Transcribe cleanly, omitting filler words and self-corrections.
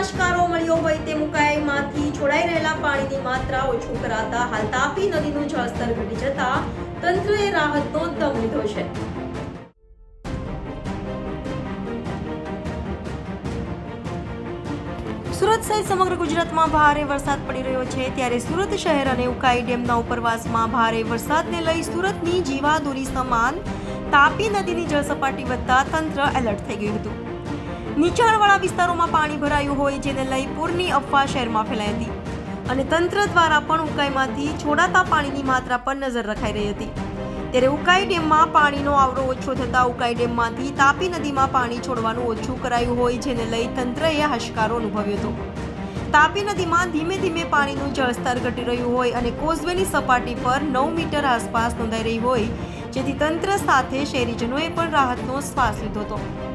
હાશકારો મળ્યો હોય તેમ ઉકાઈમાંથી છોડાઈ રહેલા પાણીની માત્રા ઓછું કરાતા હાલ તાપી નદીનું જળસ્તર ઘટી જતા તંત્રએ રાહતનો દમ લીધો છે. સુરત સહિત સમગ્ર ગુજરાતમાં ભારે વરસાદ પડી રહ્યો છે, ત્યારે સુરત શહેર અને ઉકાઈ ડેમના ઉપરવાસમાં ભારે વરસાદને લઈ સુરતની જીવાદોરી સમાન તાપી નદીની જળસપાટી વધતા તંત્ર એલર્ટ થઈ ગયું હતું. નીચાણવાળા વિસ્તારોમાં પાણી ભરાયું હોય જેને લઈ પૂરની અફવા શહેરમાં ફેલાઈ હતી અને તંત્ર દ્વારા પણ ઉકાઈમાંથી છોડાતા પાણીની માત્રા પર નજર રખાઈ રહી હતી. ત્યારે ઉકાઈ ડેમમાં પાણીનો આવરો ઓછો થતાં ઉકાઈ ડેમમાંથી તાપી નદીમાં પાણી છોડવાનું ઓછું કરાયું હોય જેને લઈ તંત્રએ હાશકારો અનુભવ્યો હતો. તાપી નદીમાં ધીમે ધીમે પાણીનું જળસ્તર ઘટી રહ્યું હોય અને કોઝવેની સપાટી પર 9 મીટર આસપાસ નોંધાઈ રહી હોય, જેથી તંત્ર સાથે શહેરીજનોએ પણ રાહતનો શ્વાસ લીધો હતો.